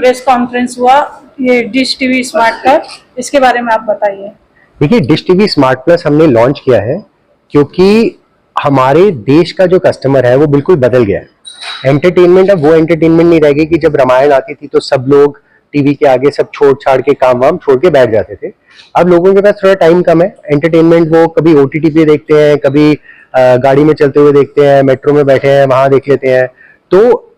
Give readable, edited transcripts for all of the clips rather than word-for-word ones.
Press conference हुआ ये dish TV smart का, इसके बारे में आप बताइए। देखिए, डिश टीवी स्मार्ट प्लस हमने लॉन्च किया है क्योंकि हमारे देश का जो कस्टमर है वो बिल्कुल बदल गया है। एंटरटेनमेंट अब वो एंटरटेनमेंट नहीं रह गई कि जब रामायण आती थी तो सब लोग टीवी के आगे सब छोड़ छाड़ के काम वाम छोड़ के बैठ जाते थे। अब लोगों के पास थोड़ा टाइम कम है, एंटरटेनमेंट वो कभी ओटीटी पे देखते हैं, कभी गाड़ी में चलते हुए देखते हैं, मेट्रो में बैठे हैं वहां देख लेते हैं। तो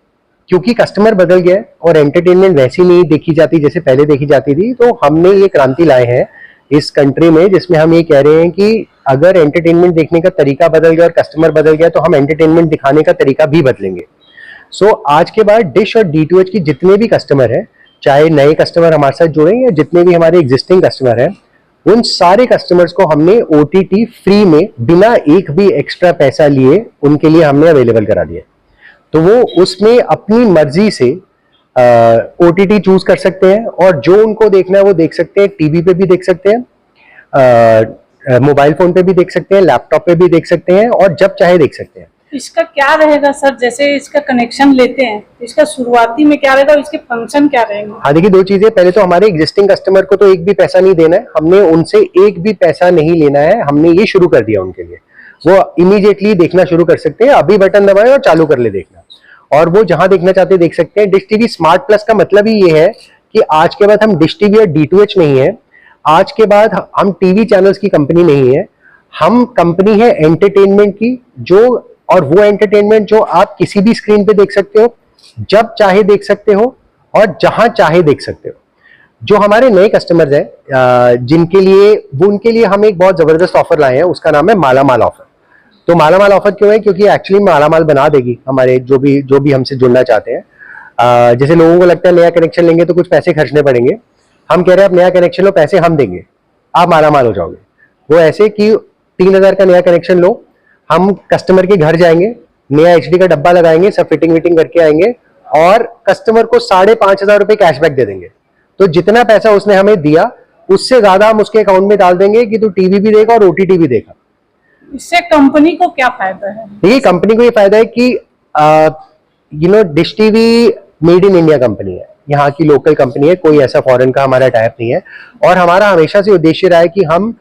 क्योंकि कस्टमर बदल गया और एंटरटेनमेंट वैसी नहीं देखी जाती जैसे पहले देखी जाती थी, तो हमने ये क्रांति लाए हैं इस कंट्री में जिसमें हम ये कह रहे हैं कि अगर एंटरटेनमेंट देखने का तरीका बदल गया और कस्टमर बदल गया तो हम एंटरटेनमेंट दिखाने का तरीका भी बदलेंगे। सो आज के बाद डिश और डीटीएच की जितने भी कस्टमर हैं, चाहे नए कस्टमर हमारे साथ जुड़े या जितने भी हमारे एग्जिस्टिंग कस्टमर हैं, उन सारे कस्टमर्स को हमने ओटीटी फ्री में बिना एक भी एक्स्ट्रा पैसा लिए उनके लिए हमने अवेलेबल करा दिया। तो वो उसमें अपनी मर्जी से ओटीटी चूज कर सकते हैं और जो उनको देखना है वो देख सकते हैं। टीवी पे भी देख सकते हैं, मोबाइल फोन पे भी देख सकते हैं, लैपटॉप पे भी देख सकते हैं और जब चाहे देख सकते हैं। इसका क्या रहेगा सर, जैसे इसका कनेक्शन लेते हैं इसका शुरुआती में क्या रहेगा, इसके फंक्शन क्या रहेंगे? हाँ देखिए, दो चीजें। पहले तो हमारे एग्जिस्टिंग कस्टमर को तो एक भी पैसा नहीं देना है, हमने उनसे एक भी पैसा नहीं लेना है, हमने ये शुरू कर दिया उनके लिए। वो इमीडिएटली देखना शुरू कर सकते हैं, अभी बटन दबाएं और चालू कर ले देखना, और वो जहां देखना चाहते हैं देख सकते हैं। डिश टीवी स्मार्ट प्लस का मतलब ही ये है कि आज के बाद हम डिश टीवी और डीटीएच नहीं है, आज के बाद हम टीवी चैनल्स की कंपनी नहीं है, हम कंपनी है एंटरटेनमेंट की, जो और वो एंटरटेनमेंट जो आप किसी भी स्क्रीन पे देख सकते हो, जब चाहे देख सकते हो और जहां चाहे देख सकते हो। जो हमारे नए कस्टमर्स हैं जिनके लिए उनके लिए हम एक बहुत जबरदस्त ऑफर लाए हैं, उसका नाम है माला माल ऑफर। तो माला माल ऑफर क्यों है? क्योंकि एक्चुअली माला माल बना देगी हमारे जो भी हमसे जुड़ना चाहते हैं। जैसे लोगों को लगता है नया कनेक्शन लेंगे तो कुछ पैसे खर्चने पड़ेंगे, हम कह रहे हैं आप नया कनेक्शन लो, पैसे हम देंगे, आप माला माल हो जाओगे। वो ऐसे कि 3000 का नया कनेक्शन लो, हम कस्टमर के घर जाएंगे, नया एचडी का डब्बा लगाएंगे, सब फिटिंग विटिंग करके आएंगे और कस्टमर को 5,500 रुपए कैशबैक दे देंगे। तो जितना पैसा उसने हमें दिया उससे ज्यादा हम उसके अकाउंट में डाल देंगे कि तू टीवी भी देखा और ओटीटी भी देखा। इससे कंपनी को क्या फायदा है? देखिए, कंपनी को ये फायदा है कि dish TV made in India company है, यहाँ की लोकल कंपनी है, कोई ऐसा फॉरेन का हमारा टाइप नहीं है। और हमारा हमेशा से उद्देश्य रहा है कि हम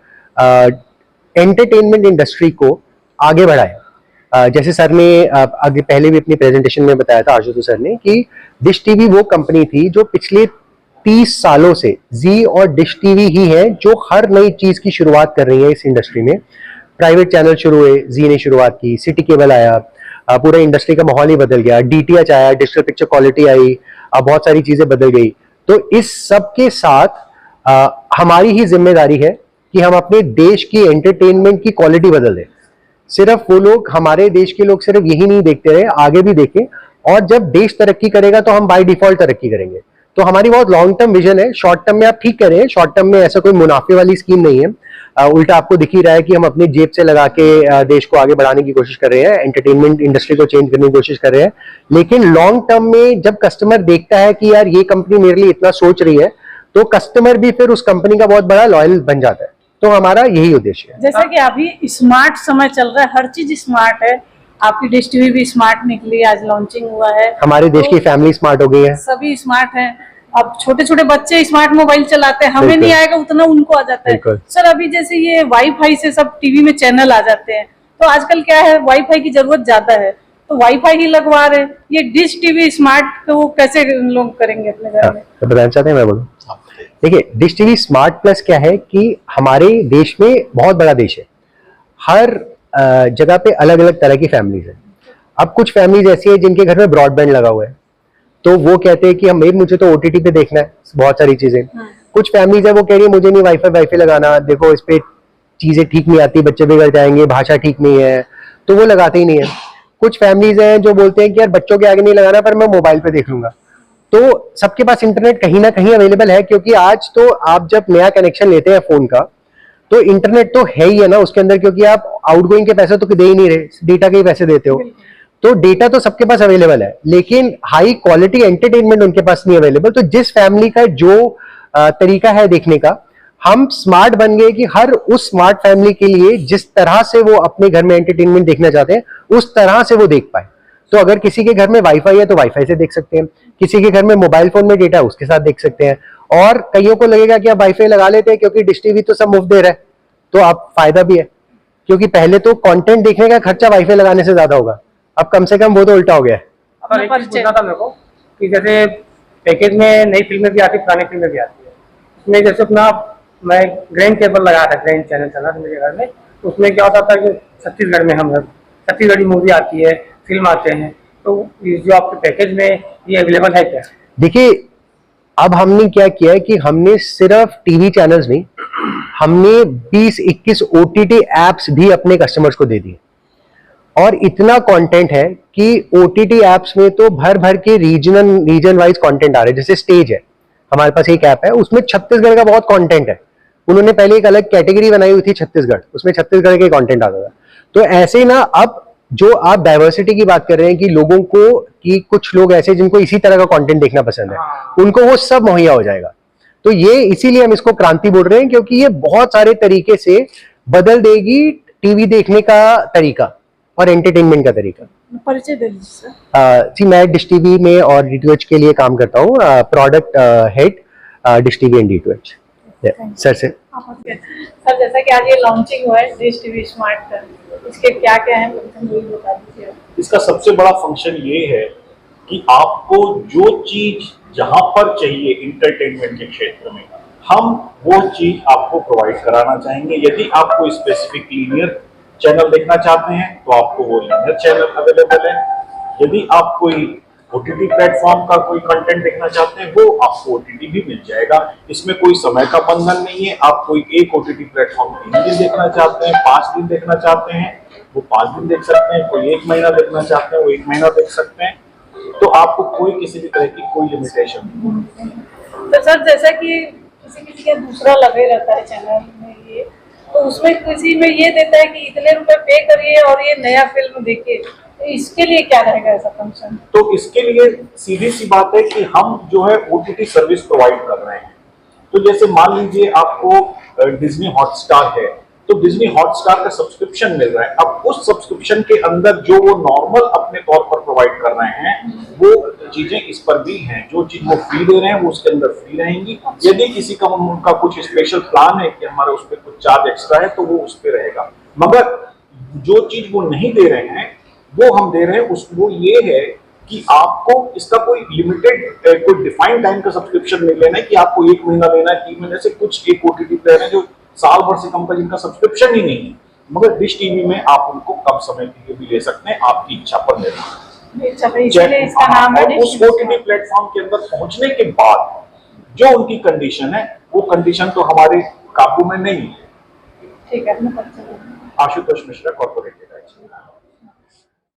एंटरटेनमेंट इंडस्ट्री को आगे बढ़ाएं। जैसे सर ने आगे पहले भी अपनी प्रेजेंटेशन में बताया था, आशुतोष सर ने, कि डिश टीवी वो कंपनी थी जो पिछले 30 सालों से जी और डिश टीवी ही है जो हर नई चीज की शुरुआत कर रही है इस इंडस्ट्री में। प्राइवेट चैनल शुरू हुए, जी ने शुरुआत की, सिटी केबल आया, पूरा इंडस्ट्री का माहौल ही बदल गया, डीटीएच आया, डिजिटल पिक्चर क्वालिटी आई, बहुत सारी चीजें बदल गई। तो इस सब के साथ हमारी ही जिम्मेदारी है कि हम अपने देश की एंटरटेनमेंट की क्वालिटी बदल दें। सिर्फ वो लोग, हमारे देश के लोग सिर्फ यही नहीं देखते रहे, आगे भी देखें, और जब देश तरक्की करेगा तो हम बाय डिफॉल्ट तरक्की करेंगे। तो हमारी बहुत लॉन्ग टर्म विजन है। शॉर्ट टर्म में आप ठीक कह रहे हैं, शॉर्ट टर्म में ऐसा कोई मुनाफे वाली स्कीम नहीं है, उल्टा आपको दिख ही रहा है कि हम अपनी जेब से लगा के देश को आगे बढ़ाने की कोशिश कर रहे हैं, एंटरटेनमेंट इंडस्ट्री को चेंज करने की कोशिश कर रहे हैं। लेकिन लॉन्ग टर्म में जब कस्टमर देखता है कि यार ये कंपनी मेरे लिए इतना सोच रही है, तो कस्टमर भी फिर उस कंपनी का बहुत बड़ा लॉयल बन जाता है। तो हमारा यही उद्देश्य है। जैसे कि अभी स्मार्ट समय चल रहा है, हर चीज स्मार्ट है, आपकी डिश टीवी भी स्मार्ट निकली, आज लॉन्चिंग हुआ है, हमारे देश की फैमिली स्मार्ट हो गई है, सभी स्मार्ट हैं। अब छोटे छोटे बच्चे स्मार्ट मोबाइल चलाते हैं, हमें नहीं आएगा उतना उनको आ जाता है। सर अभी जैसे ये वाईफाई से सब टीवी में चैनल आ जाते हैं, तो आजकल क्या है वाईफाई की जरूरत ज्यादा है, तो वाईफाई ही लगवा रहे। ये डिश टीवी स्मार्ट तो कैसे लोग करेंगे अपने घर में? तो बताना चाहते हैं, मैं बोलूं? देखिए, डिश टीवी स्मार्ट प्लस क्या है कि हमारे देश में बहुत बड़ा देश है, हर जगह पे अलग अलग तरह की फैमिलीज है। अब कुछ फैमिलीज ऐसी है जिनके घर में ब्रॉडबैंड लगा हुआ है, तो वो कहते हैं कि मुझे तो ओटीटी पे देखना है बहुत सारी चीजें। कुछ फैमिलीज है वो कह रही है मुझे नहीं वाईफाई लगाना, देखो इस पे चीजें ठीक नहीं आती, बच्चे बिगड़ जाएंगे, भाषा ठीक नहीं है, तो वो लगाते ही नहीं है। कुछ फैमिलीज हैं जो बोलते हैं कि यार बच्चों के आगे नहीं लगाना, पर मैं मोबाइल पे देख लूंगा। तो सबके पास इंटरनेट कहीं ना कहीं अवेलेबल है, क्योंकि आज तो आप जब नया कनेक्शन लेते हैं फोन का तो इंटरनेट तो है ही है ना उसके अंदर, क्योंकि आप आउटगोइंग के पैसे तो दे ही नहीं रहे, डेटा के ही पैसे देते हो। तो डेटा तो सबके पास अवेलेबल है, लेकिन हाई क्वालिटी एंटरटेनमेंट उनके पास नहीं अवेलेबल। तो जिस फैमिली का जो तरीका है देखने का, हम स्मार्ट बन गए कि हर उस स्मार्ट फैमिली के लिए जिस तरह से वो अपने घर में एंटरटेनमेंट देखना चाहते हैं उस तरह से वो देख पाए। तो अगर किसी के घर में वाईफाई है तो वाईफाई से देख सकते हैं, किसी के घर में मोबाइल फोन में डेटा है उसके साथ देख सकते हैं। और कईयों को लगेगा कि आप वाईफाई लगा लेते हैं क्योंकि डिश टीवी तो सब मुफ्त दे रहा है, तो आप फायदा भी है, क्योंकि पहले तो कंटेंट देखने का खर्चा वाईफाई लगाने से ज्यादा होगा, अब कम से कम वो तो उल्टा हो गया है। सर एक चीज पूछना था मेरे को कि जैसे पैकेज में नई फिल्में भी आती है, पुरानी फिल्में भी आती है, उसमें जैसे अपना मैं ग्रैंड केबल लगाया था, ग्रैंड चैनल चला था मेरे घर में, तो उसमें क्या होता था कि छत्तीसगढ़ में हम छत्तीसगढ़ी मूवी आती है, फिल्म आते हैं, तो जो आपके पैकेज में ये अवेलेबल है क्या? देखिए अब हमने क्या किया है कि हमने सिर्फ टीवी चैनल्स नहीं, हमने 20-21 ओटीटी एप्स भी अपने कस्टमर्स को दे दिए, और इतना कंटेंट है कि ओटीटी एप्स में तो भर भर के रीजन वाइज कंटेंट आ रहे हैं। जैसे स्टेज है, हमारे पास एक ऐप है, उसमें छत्तीसगढ़ का बहुत कंटेंट है। उन्होंने पहले एक अलग कैटेगरी बनाई हुई थी छत्तीसगढ़, उसमें छत्तीसगढ़ के कंटेंट आता था। तो ऐसे ना अब जो आप डाइवर्सिटी की बात कर रहे हैं कि लोगों को, कि कुछ लोग ऐसे जिनको इसी तरह का कंटेंट देखना पसंद है, उनको वो सब मुहैया हो जाएगा। तो ये इसीलिए हम इसको क्रांति बोल रहे हैं, क्योंकि ये बहुत सारे तरीके से बदल देगी टीवी देखने का तरीका और एंटरटेनमेंट का तरीका। परिचय दे दीजिए सर। जी मैं डिश टीवी में और डीटीएच के लिए काम करता हूँ, product head dish TV and DTH sir से। सर जैसा कि आज ये लॉन्चिंग हुआ है डिश टीवी स्मार्ट का, इसके क्या क्या है फंक्शन वो बता दीजिए। इसका सबसे बड़ा फंक्शन ये है कि आपको जो चीज जहां पर चाहिए इंटरटेनमेंट के क्षेत्र में, हम वो चीज आपको प्रोवाइड कराना चाहेंगे। यदि आपको स्पेसिफिक लीनियर चैनल देखना चाहते हैं तो आपको वो लीनियर चैनल अवेलेबल है। यदि आप कोई ओटीटी प्लेटफॉर्म का कोई कंटेंट देखना चाहते हैं वो आपको ओटीटी भी मिल जाएगा। इसमें कोई समय का बंधन नहीं है। आप कोई एक ओटीटी प्लेटफॉर्म 3 दिन देखना चाहते हैं, 5 दिन देखना चाहते हैं वो 5 दिन देख सकते हैं, कोई 1 महीना देखना चाहते हैं वो 1 महीना देख सकते हैं। तो आपको कोई किसी भी तरह की कोई लिमिटेशन नहीं। तो सर जैसा कि किसी का दूसरा लगे रहता है चैनल में, ये तो उसमें किसी में ये देता है कि इतने रुपए पे करिए और ये नया फिल्म देखिए, तो इसके लिए क्या रहेगा ऐसा फंक्शन? तो इसके लिए सीधी सी बात है कि हम जो है ओटीटी सर्विस प्रोवाइड कर रहे हैं। तो जैसे मान लीजिए आपको डिज्नी हॉटस्टार है, तो डिज्नी हॉटस्टार का सब्सक्रिप्शन मिल रहा है। अब उस सब्सक्रिप्शन के अंदर जो वो नॉर्मल अपने तौर पर प्रोवाइड कर रहे हैं वो चीजें इस पर भी हैं। जो चीज वो फ्री दे रहे हैं वो उसके अंदर फ्री रहेंगी। यदि किसी का उनका कुछ स्पेशल प्लान है कि हमारा उस पर कुछ चार्ज एक्स्ट्रा है तो वो उस पर रहेगा। मगर जो चीज वो नहीं दे रहे हैं वो हम दे रहे हैं, वो ये है कि आपको इसका कोई लिमिटेड कोई डिफाइंड टाइम का सब्सक्रिप्शन नहीं लेना है कि आपको 1 महीना लेना है, 3 महीने से। कुछ एक ओटीटी प्लेयर है जो साल भर से कम का जिनका सब्सक्रिप्शन ही नहीं है, मगर डिश टीवी में आप उनको कम समय के लिए भी ले सकते हैं, आपकी इच्छा पर निर्भर। इसका नाम है उस ओटीटी प्लेटफॉर्म के अंदर पहुंचने के बाद जो उनकी कंडीशन है वो कंडीशन तो हमारे काबू में नहीं है। ठीक है। आशुतोष मिश्रा, कॉर्पोरेट।